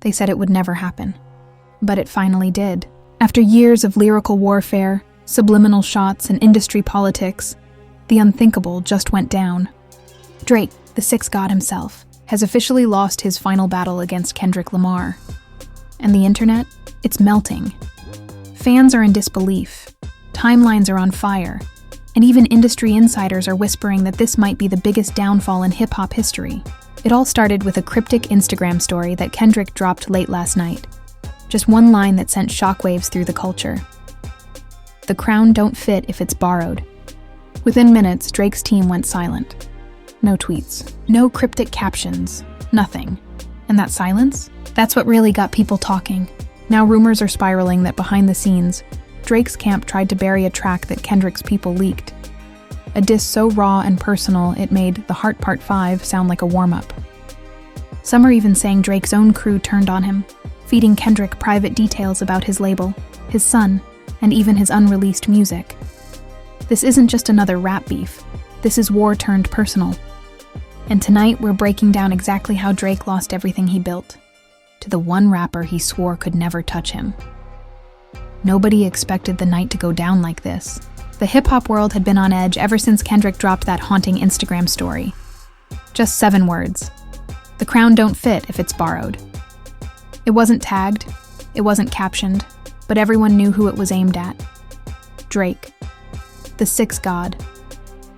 They said it would never happen. But it finally did. After years of lyrical warfare, subliminal shots, and industry politics, the unthinkable just went down. Drake, the sixth god himself, has officially lost his final battle against Kendrick Lamar. And the internet? It's melting. Fans are in disbelief. Timelines are on fire. And even industry insiders are whispering that this might be the biggest downfall in hip-hop history. It all started with a cryptic Instagram story that Kendrick dropped late last night. Just one line that sent shockwaves through the culture. "The crown don't fit if it's borrowed." Within minutes, Drake's team went silent. No tweets, no cryptic captions, nothing. And that silence? That's what really got people talking. Now rumors are spiraling that behind the scenes, Drake's camp tried to bury a track that Kendrick's people leaked. A diss so raw and personal it made The Heart Part 5 sound like a warm-up. Some are even saying Drake's own crew turned on him, feeding Kendrick private details about his label, his son, and even his unreleased music. This isn't just another rap beef. This is war turned personal. And tonight we're breaking down exactly how Drake lost everything he built, to the one rapper he swore could never touch him. Nobody expected the night to go down like this. The hip-hop world had been on edge ever since Kendrick dropped that haunting Instagram story. Just 7 words. "The crown don't fit if it's borrowed." It wasn't tagged, it wasn't captioned, but everyone knew who it was aimed at. Drake, the sixth god,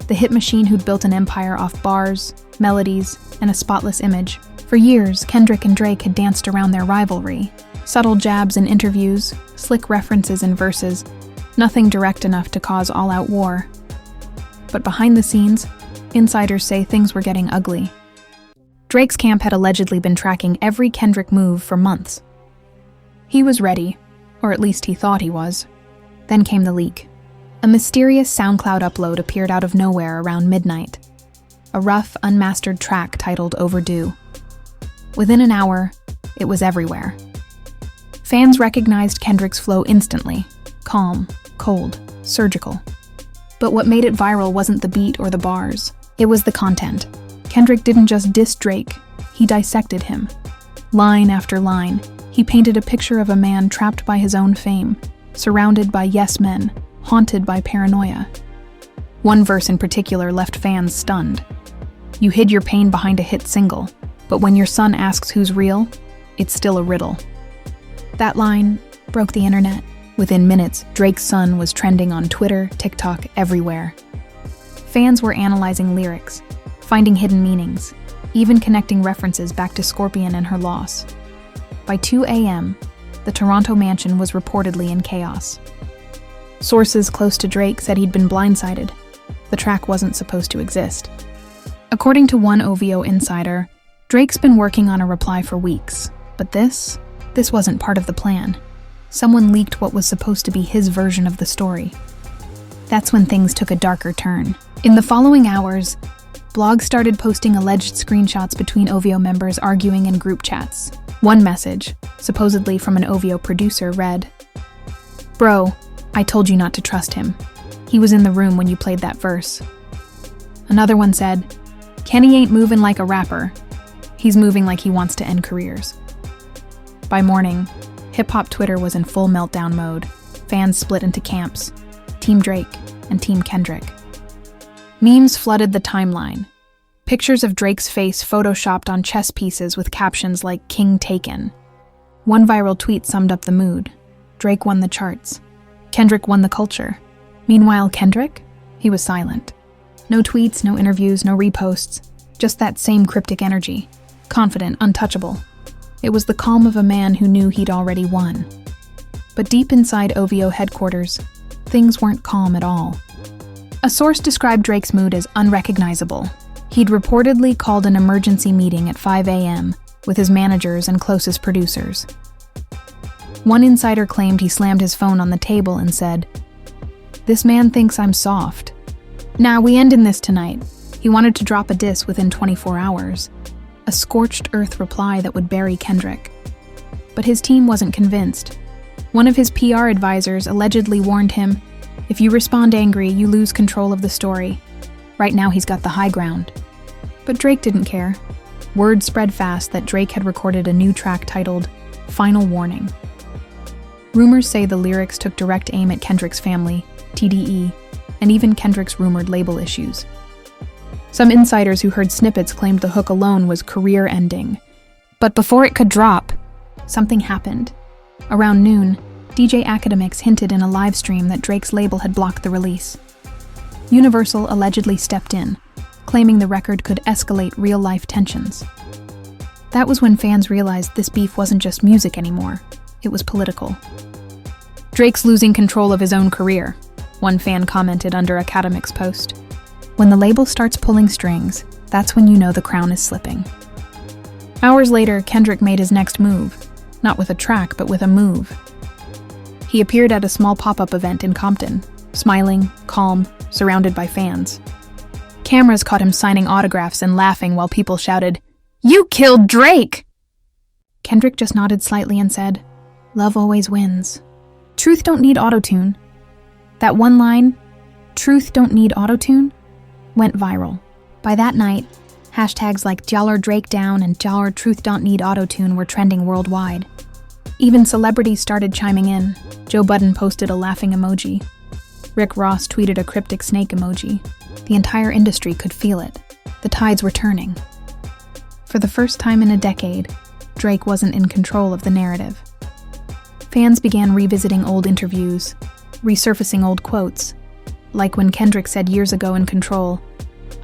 the hit machine who'd built an empire off bars, melodies, and a spotless image. For years, Kendrick and Drake had danced around their rivalry. Subtle jabs in interviews, slick references in verses, nothing direct enough to cause all-out war. But behind the scenes, insiders say things were getting ugly. Drake's camp had allegedly been tracking every Kendrick move for months. He was ready, or at least he thought he was. Then came the leak. A mysterious SoundCloud upload appeared out of nowhere around midnight. A rough, unmastered track titled Overdue. Within an hour, it was everywhere. Fans recognized Kendrick's flow instantly. Calm, cold, surgical. But what made it viral wasn't the beat or the bars. It was the content. Kendrick didn't just diss Drake, he dissected him. Line after line, he painted a picture of a man trapped by his own fame, surrounded by yes men, haunted by paranoia. One verse in particular left fans stunned. "You hid your pain behind a hit single, but when your son asks who's real, it's still a riddle." That line broke the internet. Within minutes, Drake's son was trending on Twitter, TikTok, everywhere. Fans were analyzing lyrics, finding hidden meanings, even connecting references back to Scorpion and her loss. By 2 a.m., the Toronto mansion was reportedly in chaos. Sources close to Drake said he'd been blindsided. The track wasn't supposed to exist. According to one OVO insider, Drake's been working on a reply for weeks, but this wasn't part of the plan. Someone leaked what was supposed to be his version of the story. That's when things took a darker turn. In the following hours, blogs started posting alleged screenshots between OVO members arguing in group chats. One message, supposedly from an OVO producer, read, "Bro, I told you not to trust him. He was in the room when you played that verse." Another one said, "Kenny ain't moving like a rapper. He's moving like he wants to end careers." By morning, hip-hop Twitter was in full meltdown mode. Fans split into camps, Team Drake and Team Kendrick. Memes flooded the timeline. Pictures of Drake's face photoshopped on chess pieces with captions like "King Taken." One viral tweet summed up the mood. Drake won the charts. Kendrick won the culture. Meanwhile, Kendrick? He was silent. No tweets, no interviews, no reposts. Just that same cryptic energy. Confident, untouchable. It was the calm of a man who knew he'd already won. But deep inside OVO headquarters, things weren't calm at all. A source described Drake's mood as unrecognizable. He'd reportedly called an emergency meeting at 5 a.m. with his managers and closest producers. One insider claimed he slammed his phone on the table and said, "This man thinks I'm soft. Nah, we endin' this tonight." He wanted to drop a diss within 24 hours. A scorched earth reply that would bury Kendrick. But his team wasn't convinced. One of his PR advisors allegedly warned him, "If you respond angry, you lose control of the story. Right now he's got the high ground." But Drake didn't care. Word spread fast that Drake had recorded a new track titled Final Warning. Rumors say the lyrics took direct aim at Kendrick's family, TDE, and even Kendrick's rumored label issues. Some insiders who heard snippets claimed the hook alone was career-ending. But before it could drop, something happened. Around noon, DJ Academics hinted in a live stream that Drake's label had blocked the release. Universal allegedly stepped in, claiming the record could escalate real-life tensions. That was when fans realized this beef wasn't just music anymore, it was political. "Drake's losing control of his own career," one fan commented under Academic's post. "When the label starts pulling strings, that's when you know the crown is slipping." Hours later, Kendrick made his next move, not with a track, but with a move. He appeared at a small pop-up event in Compton, smiling, calm, surrounded by fans. Cameras caught him signing autographs and laughing while people shouted, "You killed Drake!" Kendrick just nodded slightly and said, "Love always wins. Truth don't need autotune." That one line, "Truth don't need autotune," went viral. By that night, hashtags like "Dollar Drake down" and "Dollar Truth don't need autotune" were trending worldwide. Even celebrities started chiming in. Joe Budden posted a laughing emoji. Rick Ross tweeted a cryptic snake emoji. The entire industry could feel it. The tides were turning. For the first time in a decade, Drake wasn't in control of the narrative. Fans began revisiting old interviews, resurfacing old quotes, like when Kendrick said years ago in Control,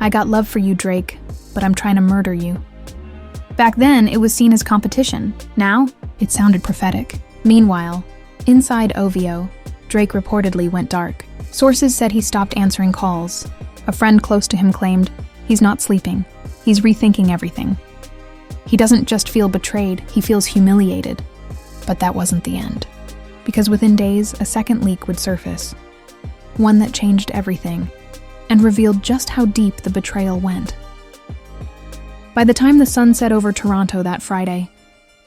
"I got love for you, Drake, but I'm trying to murder you." Back then, it was seen as competition. Now, it sounded prophetic. Meanwhile, inside OVO, Drake reportedly went dark. Sources said he stopped answering calls. A friend close to him claimed, "He's not sleeping. He's rethinking everything. He doesn't just feel betrayed, he feels humiliated." But that wasn't the end. Because within days, a second leak would surface. One that changed everything, and revealed just how deep the betrayal went. By the time the sun set over Toronto that Friday,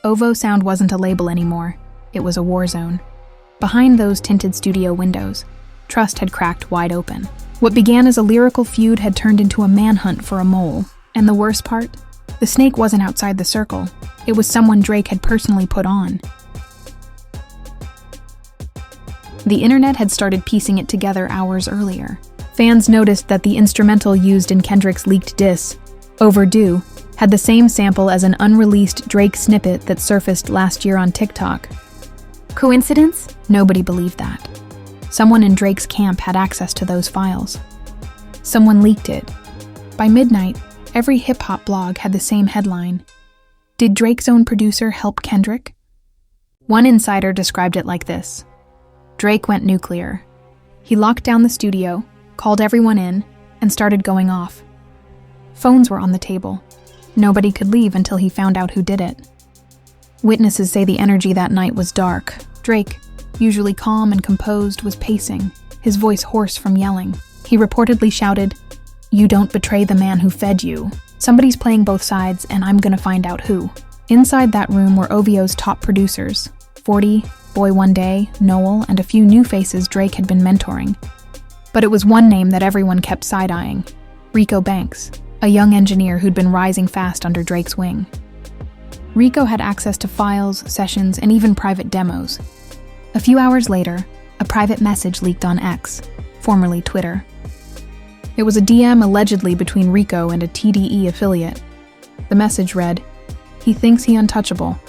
OVO Sound wasn't a label anymore. It was a war zone. Behind those tinted studio windows, trust had cracked wide open. What began as a lyrical feud had turned into a manhunt for a mole. And the worst part? The snake wasn't outside the circle. It was someone Drake had personally put on. The internet had started piecing it together hours earlier. Fans noticed that the instrumental used in Kendrick's leaked diss, Overdue, had the same sample as an unreleased Drake snippet that surfaced last year on TikTok. Coincidence? Nobody believed that. Someone in Drake's camp had access to those files. Someone leaked it. By midnight, every hip-hop blog had the same headline. Did Drake's own producer help Kendrick? One insider described it like this. Drake went nuclear. He locked down the studio, called everyone in, and started going off. Phones were on the table. Nobody could leave until he found out who did it. Witnesses say the energy that night was dark. Drake, usually calm and composed, was pacing, his voice hoarse from yelling. He reportedly shouted, "You don't betray the man who fed you. Somebody's playing both sides, and I'm gonna find out who." Inside that room were OVO's top producers, 40, Boy One Day, Noel, and a few new faces Drake had been mentoring. But it was one name that everyone kept side-eyeing, Rico Banks, a young engineer who'd been rising fast under Drake's wing. Rico had access to files, sessions, and even private demos. A few hours later, a private message leaked on X, formerly Twitter. It was a DM allegedly between Rico and a TDE affiliate. The message read, "He thinks he untouchable.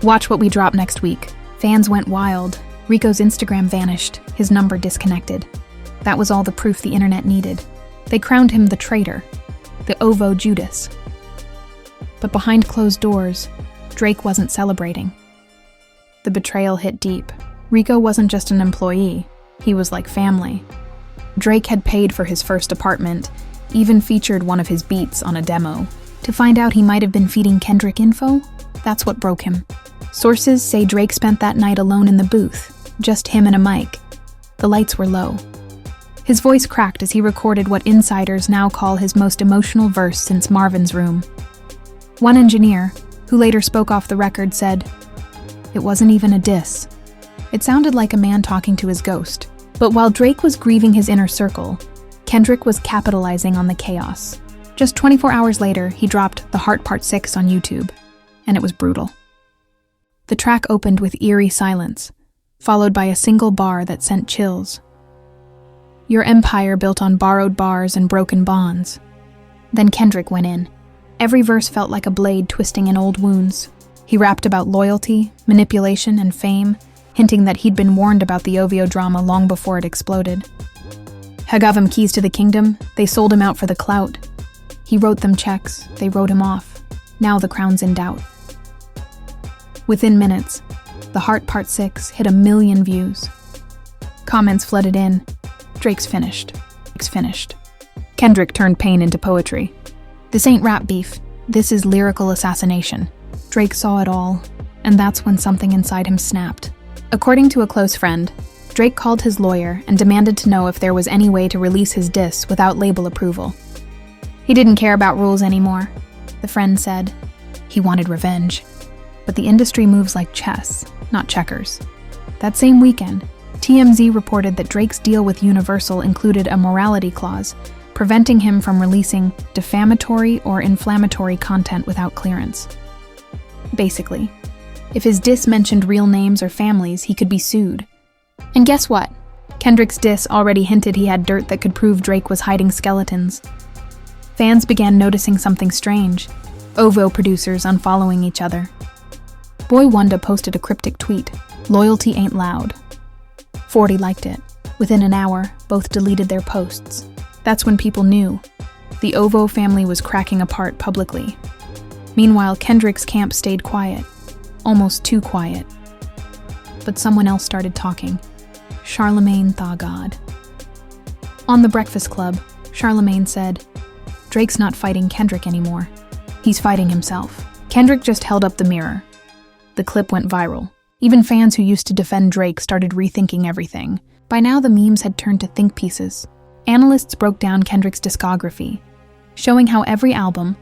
Watch what we drop next week." Fans went wild. Rico's Instagram vanished, his number disconnected. That was all the proof the internet needed. They crowned him the traitor, the OVO Judas. But behind closed doors, Drake wasn't celebrating. The betrayal hit deep. Rico wasn't just an employee, he was like family. Drake had paid for his first apartment, even featured one of his beats on a demo. To find out he might have been feeding Kendrick info, that's what broke him. Sources say Drake spent that night alone in the booth, just him and a mic. The lights were low. His voice cracked as he recorded what insiders now call his most emotional verse since Marvin's Room. One engineer, who later spoke off the record, said, "It wasn't even a diss. It sounded like a man talking to his ghost." But while Drake was grieving his inner circle, Kendrick was capitalizing on the chaos. Just 24 hours later, he dropped The Heart Part 6 on YouTube, and it was brutal. The track opened with eerie silence, followed by a single bar that sent chills. Your empire built on borrowed bars and broken bonds. Then Kendrick went in. Every verse felt like a blade twisting in old wounds. He rapped about loyalty, manipulation, and fame, hinting that he'd been warned about the OVO drama long before it exploded. I gave him keys to the kingdom, they sold him out for the clout. He wrote them checks, they wrote him off. Now the crown's in doubt. Within minutes, The Heart Part 6 hit 1 million views. Comments flooded in. Drake's finished. Drake's finished. Kendrick turned pain into poetry. This ain't rap beef. This is lyrical assassination. Drake saw it all, and that's when something inside him snapped. According to a close friend, Drake called his lawyer and demanded to know if there was any way to release his diss without label approval. He didn't care about rules anymore, the friend said. He wanted revenge. But the industry moves like chess, not checkers. That same weekend, TMZ reported that Drake's deal with Universal included a morality clause, preventing him from releasing defamatory or inflammatory content without clearance. Basically, if his diss mentioned real names or families, he could be sued. And guess what? Kendrick's diss already hinted he had dirt that could prove Drake was hiding skeletons. Fans began noticing something strange. OVO producers unfollowing each other. Boy Wonder posted a cryptic tweet, "Loyalty ain't loud." 40 liked it. Within an hour, both deleted their posts. That's when people knew. The OVO family was cracking apart publicly. Meanwhile, Kendrick's camp stayed quiet. Almost too quiet. But someone else started talking. Charlemagne Thagard. On The Breakfast Club, Charlemagne said, "Drake's not fighting Kendrick anymore. He's fighting himself." Kendrick just held up the mirror. The clip went viral. Even fans who used to defend Drake started rethinking everything. By now, the memes had turned to think pieces. Analysts broke down Kendrick's discography, showing how every album,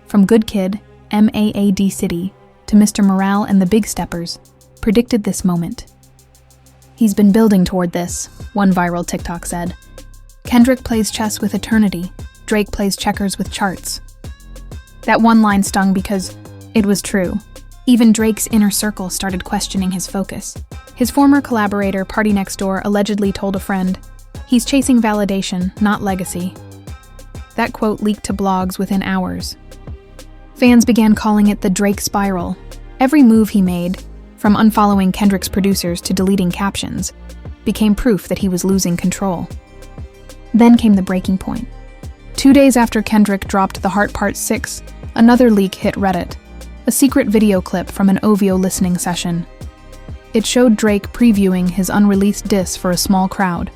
from Good Kid, MAAD City, to Mr. Morale and the Big Steppers, predicted this moment. "He's been building toward this," one viral TikTok said. "Kendrick plays chess with eternity. Drake plays checkers with charts." That one line stung because it was true. Even Drake's inner circle started questioning his focus. His former collaborator, Party Next Door, allegedly told a friend, "He's chasing validation, not legacy." That quote leaked to blogs within hours. Fans began calling it the Drake spiral. Every move he made, from unfollowing Kendrick's producers to deleting captions, became proof that he was losing control. Then came the breaking point. 2 days after Kendrick dropped The Heart Part 6, another leak hit Reddit. A secret video clip from an OVO listening session. It showed Drake previewing his unreleased diss for a small crowd.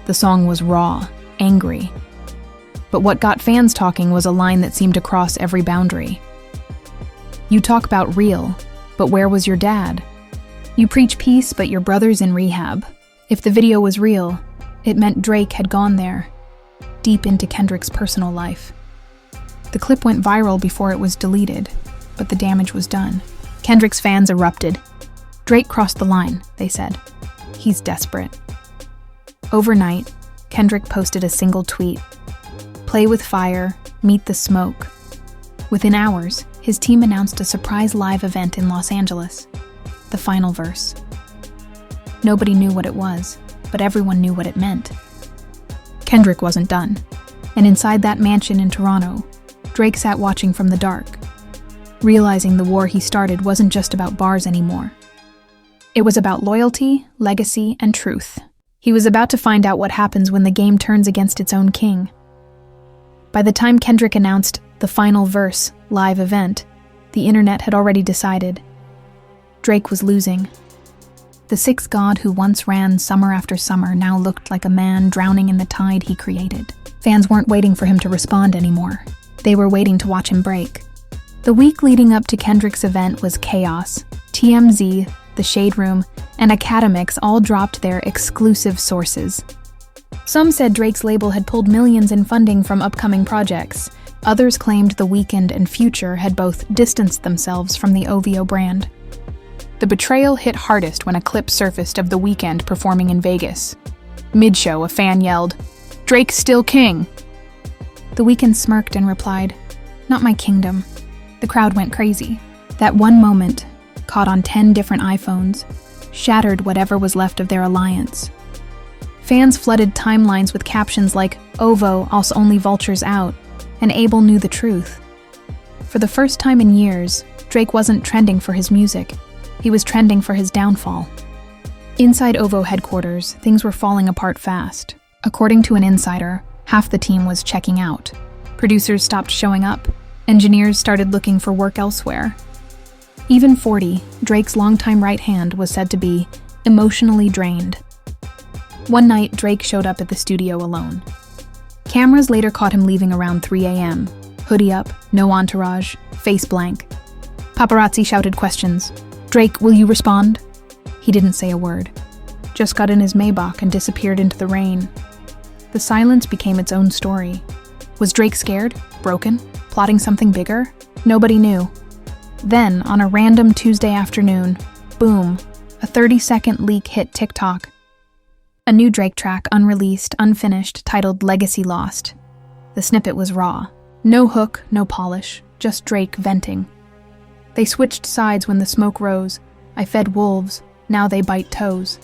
The song was raw, angry. But what got fans talking was a line that seemed to cross every boundary. "You talk about real, but where was your dad? You preach peace, but your brother's in rehab." If the video was real, it meant Drake had gone there, deep into Kendrick's personal life. The clip went viral before it was deleted, but the damage was done. Kendrick's fans erupted. "Drake crossed the line," they said. "He's desperate." Overnight, Kendrick posted a single tweet. "Play with fire, meet the smoke." Within hours, his team announced a surprise live event in Los Angeles. The final verse. Nobody knew what it was, but everyone knew what it meant. Kendrick wasn't done, and inside that mansion in Toronto, Drake sat watching from the dark, realizing the war he started wasn't just about bars anymore. It was about loyalty, legacy, and truth. He was about to find out what happens when the game turns against its own king. By the time Kendrick announced the final verse live event, the internet had already decided. Drake was losing. The Sixth God who once ran summer after summer now looked like a man drowning in the tide he created. Fans weren't waiting for him to respond anymore. They were waiting to watch him break. The week leading up to Kendrick's event was chaos. TMZ, The Shade Room, and Academics all dropped their exclusive sources. Some said Drake's label had pulled millions in funding from upcoming projects. Others claimed The Weeknd and Future had both distanced themselves from the OVO brand. The betrayal hit hardest when a clip surfaced of The Weeknd performing in Vegas. Mid-show, a fan yelled, "Drake's still king!" The Weeknd smirked and replied, "Not my kingdom." The crowd went crazy. That one moment, caught on 10 different iPhones, shattered whatever was left of their alliance. Fans flooded timelines with captions like, "Ovo, also only vultures out," and Abel knew the truth. For the first time in years, Drake wasn't trending for his music. He was trending for his downfall. Inside Ovo headquarters, things were falling apart fast. According to an insider, half the team was checking out. Producers stopped showing up. Engineers started looking for work elsewhere. Even 40, Drake's longtime right hand, was said to be emotionally drained. One night, Drake showed up at the studio alone. Cameras later caught him leaving around 3 a.m. Hoodie up, no entourage, face blank. Paparazzi shouted questions. "Drake, will you respond?" He didn't say a word. Just got in his Maybach and disappeared into the rain. The silence became its own story. Was Drake scared? Broken? Plotting something bigger? Nobody knew. Then, on a random Tuesday afternoon, boom, a 30-second leak hit TikTok. A new Drake track, unreleased, unfinished, titled Legacy Lost. The snippet was raw. No hook, no polish, just Drake venting. They switched sides when the smoke rose. I fed wolves, now they bite toes.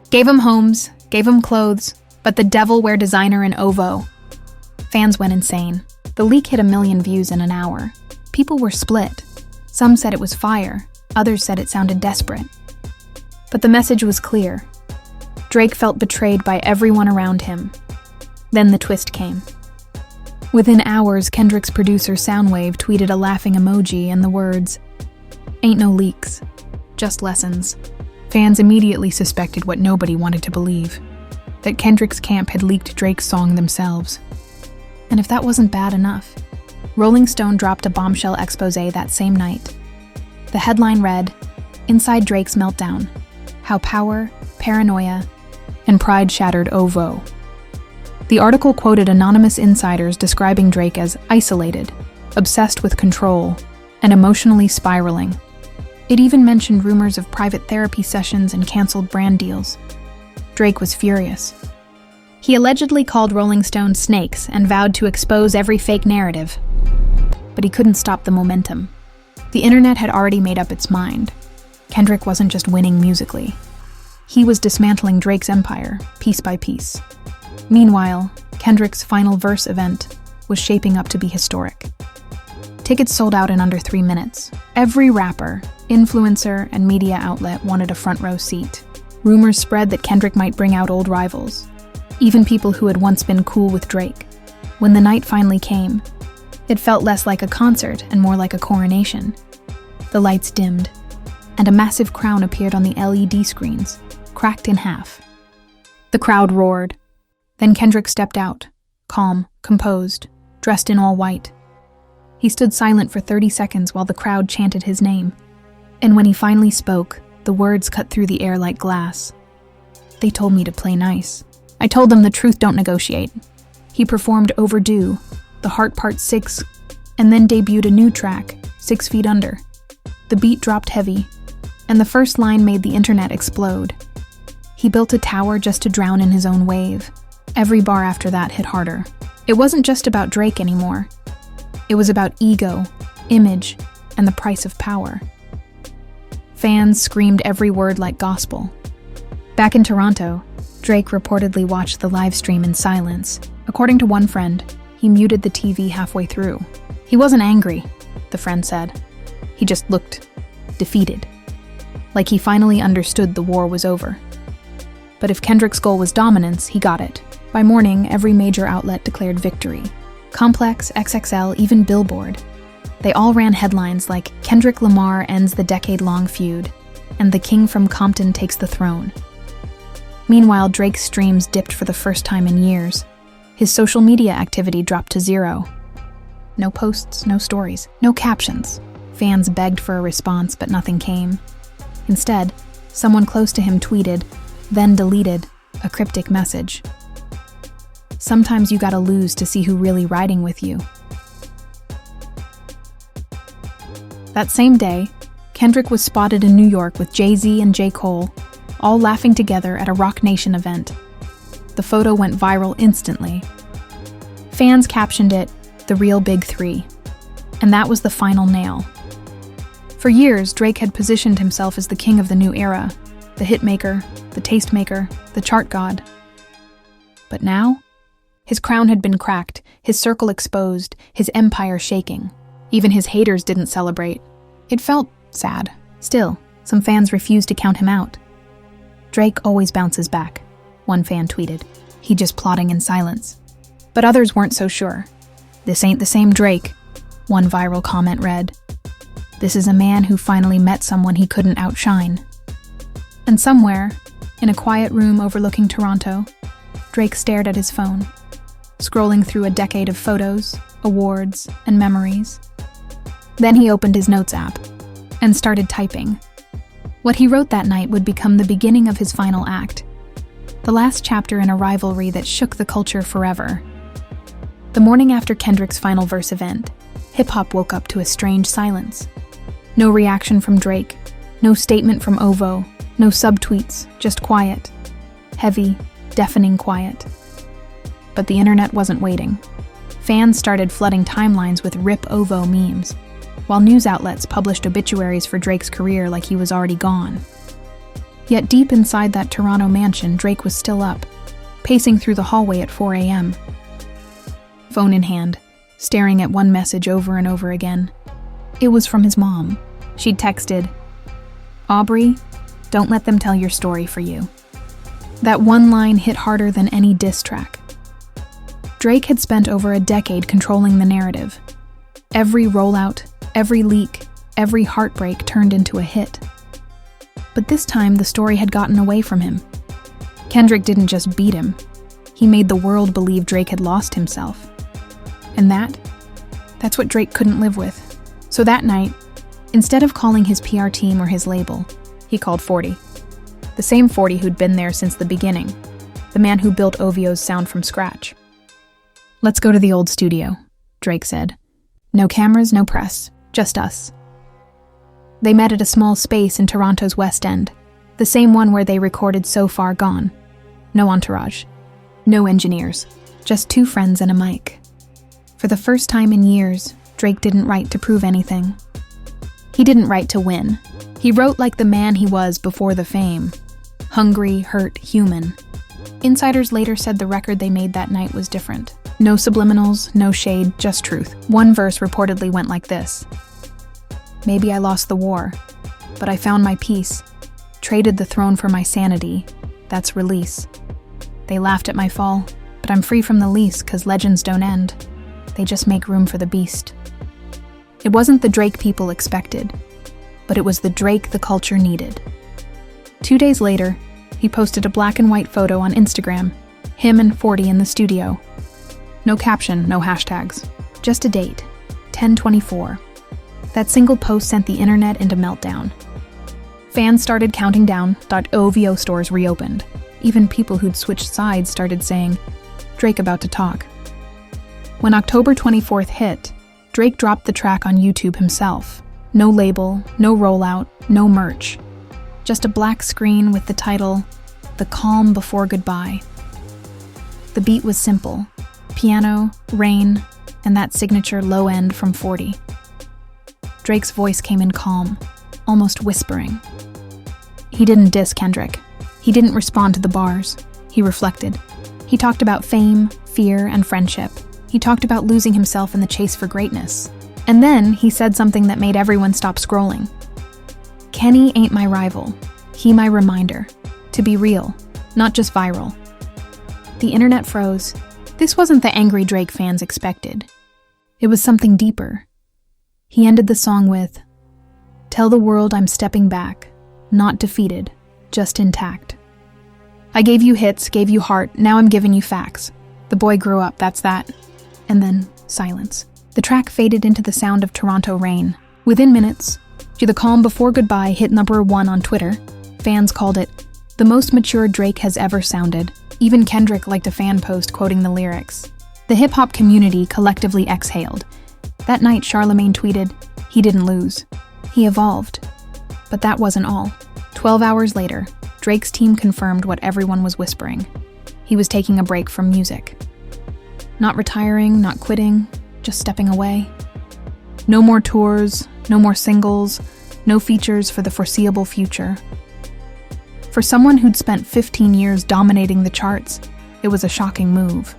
Gave 'em homes, gave 'em clothes, but the devil wear designer in Ovo. Fans went insane. The leak hit 1 million views in an hour. People were split. Some said it was fire, others said it sounded desperate. But the message was clear. Drake felt betrayed by everyone around him. Then the twist came. Within hours, Kendrick's producer Soundwave tweeted a laughing emoji and the words, "Ain't no leaks, just lessons." Fans immediately suspected what nobody wanted to believe, that Kendrick's camp had leaked Drake's song themselves. And if that wasn't bad enough, Rolling Stone dropped a bombshell exposé that same night. The headline read, "Inside Drake's Meltdown, How Power, Paranoia, and Pride Shattered Ovo." The article quoted anonymous insiders describing Drake as isolated, obsessed with control, and emotionally spiraling. It even mentioned rumors of private therapy sessions and canceled brand deals. Drake was furious. He allegedly called Rolling Stone snakes and vowed to expose every fake narrative. But he couldn't stop the momentum. The internet had already made up its mind. Kendrick wasn't just winning musically. He was dismantling Drake's empire, piece by piece. Meanwhile, Kendrick's final verse event was shaping up to be historic. Tickets sold out in under 3 minutes. Every rapper, influencer, and media outlet wanted a front row seat. Rumors spread that Kendrick might bring out old rivals, even people who had once been cool with Drake. When the night finally came, it felt less like a concert and more like a coronation. The lights dimmed, and a massive crown appeared on the LED screens, cracked in half. The crowd roared. Then Kendrick stepped out, calm, composed, dressed in all white. He stood silent for 30 seconds while the crowd chanted his name. And when he finally spoke, the words cut through the air like glass. "They told me to play nice. I told them the truth don't negotiate." He performed Overdue, The Heart Part 6, and then debuted a new track, 6 Feet Under. The beat dropped heavy, and the first line made the internet explode. He built a tower just to drown in his own wave. Every bar after that hit harder. It wasn't just about Drake anymore. It was about ego, image, and the price of power. Fans screamed every word like gospel. Back in Toronto, Drake reportedly watched the live stream in silence. According to one friend, he muted the TV halfway through. He wasn't angry, the friend said. He just looked defeated, like he finally understood the war was over. But if Kendrick's goal was dominance, he got it. By morning, every major outlet declared victory. Complex, XXL, even Billboard. They all ran headlines like "Kendrick Lamar ends the decade-long feud," and "The King from Compton takes the throne." Meanwhile, Drake's streams dipped for the first time in years. His social media activity dropped to 0. No posts, no stories, no captions. Fans begged for a response, but nothing came. Instead, someone close to him tweeted, then deleted, a cryptic message. "Sometimes you gotta lose to see who really riding with you." That same day, Kendrick was spotted in New York with Jay-Z and J. Cole, all laughing together at a Rock Nation event. The photo went viral instantly. Fans captioned it, "The Real Big Three." And that was the final nail. For years, Drake had positioned himself as the king of the new era, the hitmaker, the tastemaker, the chart god. But now, his crown had been cracked, his circle exposed, his empire shaking. Even his haters didn't celebrate. It felt sad. Still, some fans refused to count him out. "Drake always bounces back," one fan tweeted. "He just plotting in silence." But others weren't so sure. "This ain't the same Drake," one viral comment read. "This is a man who finally met someone he couldn't outshine." And somewhere, in a quiet room overlooking Toronto, Drake stared at his phone, scrolling through a decade of photos, awards, and memories. Then he opened his notes app and started typing. What he wrote that night would become the beginning of his final act, the last chapter in a rivalry that shook the culture forever. The morning after Kendrick's final verse event, hip-hop woke up to a strange silence. No reaction from Drake, no statement from Ovo, no subtweets, just quiet. Heavy, deafening quiet. But the internet wasn't waiting. Fans started flooding timelines with "Rip Ovo" memes, while news outlets published obituaries for Drake's career like he was already gone. Yet deep inside that Toronto mansion, Drake was still up, pacing through the hallway at 4 a.m. Phone in hand, staring at one message over and over again. It was from his mom. She'd texted, "Aubrey, don't let them tell your story for you." That one line hit harder than any diss track. Drake had spent over a decade controlling the narrative. Every rollout, every leak, every heartbreak turned into a hit. But this time, the story had gotten away from him. Kendrick didn't just beat him. He made the world believe Drake had lost himself. And that's what Drake couldn't live with. So that night, instead of calling his PR team or his label, he called 40. The same 40 who'd been there since the beginning. The man who built OVO's sound from scratch. "Let's go to the old studio," Drake said. "No cameras, no press, just us." They met at a small space in Toronto's West End, the same one where they recorded So Far Gone. No entourage, no engineers, just two friends and a mic. For the first time in years, Drake didn't write to prove anything. He didn't write to win. He wrote like the man he was before the fame. Hungry, hurt, human. Insiders later said the record they made that night was different. No subliminals, no shade, just truth. One verse reportedly went like this: "Maybe I lost the war, but I found my peace. Traded the throne for my sanity. That's release. They laughed at my fall, but I'm free from the lease 'cause legends don't end. They just make room for the beast." It wasn't the Drake people expected, but it was the Drake the culture needed. 2 days later, he posted a black and white photo on Instagram, him and 40 in the studio. No caption, no hashtags, just a date, 10/24. That single post sent the internet into meltdown. Fans started counting down, thought OVO stores reopened. Even people who'd switched sides started saying, "Drake about to talk." When October 24th hit, Drake dropped the track on YouTube himself. No label, no rollout, no merch. Just a black screen with the title, "The Calm Before Goodbye." The beat was simple: piano, rain, and that signature low end from 40. Drake's voice came in calm, almost whispering. He didn't diss Kendrick. He didn't respond to the bars. He reflected. He talked about fame, fear, and friendship. He talked about losing himself in the chase for greatness. And then he said something that made everyone stop scrolling. "Kenny ain't my rival. He my reminder. To be real, not just viral." The internet froze. This wasn't the angry Drake fans expected. It was something deeper. He ended the song with, "Tell the world I'm stepping back, not defeated, just intact. I gave you hits, gave you heart, now I'm giving you facts. The boy grew up, that's that." And then silence. The track faded into the sound of Toronto rain. Within minutes, "The Calm Before Goodbye" hit #1 on Twitter. Fans called it the most mature Drake has ever sounded. Even Kendrick liked a fan post quoting the lyrics. The hip-hop community collectively exhaled. That night, Charlemagne tweeted, "He didn't lose. He evolved." But that wasn't all. 12 hours later, Drake's team confirmed what everyone was whispering. He was taking a break from music. Not retiring, not quitting, just stepping away. No more tours, no more singles, no features for the foreseeable future. For someone who'd spent 15 years dominating the charts, it was a shocking move.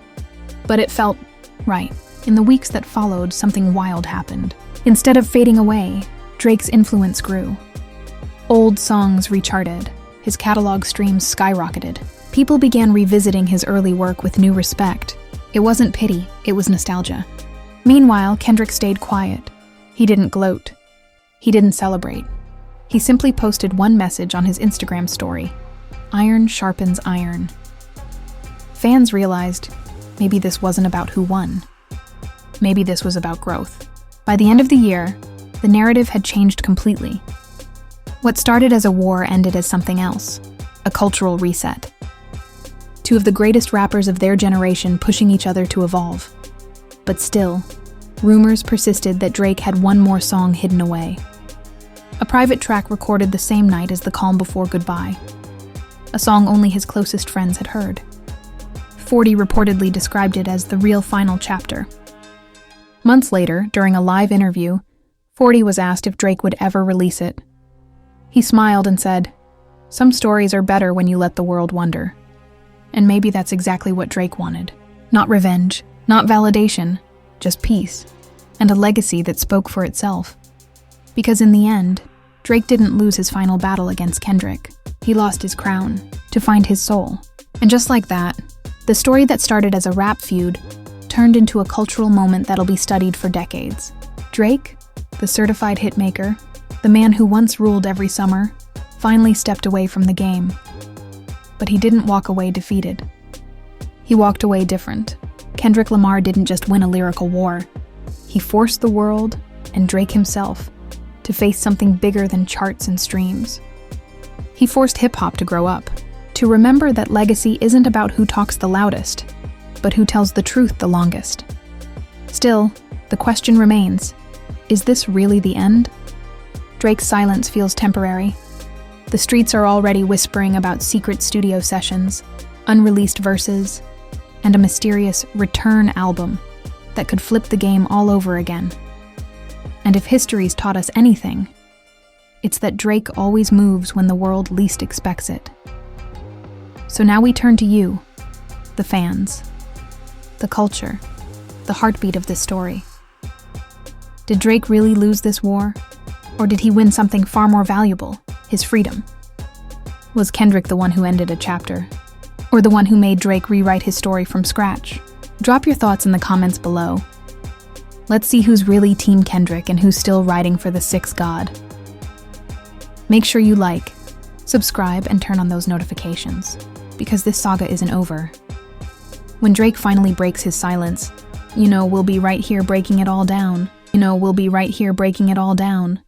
But it felt right. In the weeks that followed, something wild happened. Instead of fading away, Drake's influence grew. Old songs recharted, his catalog streams skyrocketed. People began revisiting his early work with new respect. It wasn't pity, it was nostalgia. Meanwhile, Kendrick stayed quiet. He didn't gloat. He didn't celebrate. He simply posted one message on his Instagram story: "Iron sharpens iron." Fans realized maybe this wasn't about who won. Maybe this was about growth. By the end of the year, the narrative had changed completely. What started as a war ended as something else, a cultural reset. Two of the greatest rappers of their generation pushing each other to evolve. But still, rumors persisted that Drake had one more song hidden away. A private track recorded the same night as The Calm Before Goodbye, a song only his closest friends had heard. 40 reportedly described it as the real final chapter. Months later, during a live interview, 40 was asked if Drake would ever release it. He smiled and said, "Some stories are better when you let the world wonder." And maybe that's exactly what Drake wanted. Not revenge, not validation, just peace, and a legacy that spoke for itself. Because in the end, Drake didn't lose his final battle against Kendrick. He lost his crown to find his soul. And just like that, the story that started as a rap feud turned into a cultural moment that'll be studied for decades. Drake, the certified hitmaker, the man who once ruled every summer, finally stepped away from the game. But he didn't walk away defeated. He walked away different. Kendrick Lamar didn't just win a lyrical war. He forced the world, and Drake himself, to face something bigger than charts and streams. He forced hip-hop to grow up, to remember that legacy isn't about who talks the loudest, but who tells the truth the longest. Still, the question remains, is this really the end? Drake's silence feels temporary. The streets are already whispering about secret studio sessions, unreleased verses, and a mysterious return album that could flip the game all over again. And if history's taught us anything, it's that Drake always moves when the world least expects it. So now we turn to you, the fans, the culture, the heartbeat of this story. Did Drake really lose this war? Or did he win something far more valuable, his freedom? Was Kendrick the one who ended a chapter? Or the one who made Drake rewrite his story from scratch? Drop your thoughts in the comments below. Let's see who's really Team Kendrick and who's still riding for the sixth god. Make sure you like, subscribe, and turn on those notifications, because this saga isn't over. When Drake finally breaks his silence, we'll be right here breaking it all down. We'll be right here breaking it all down.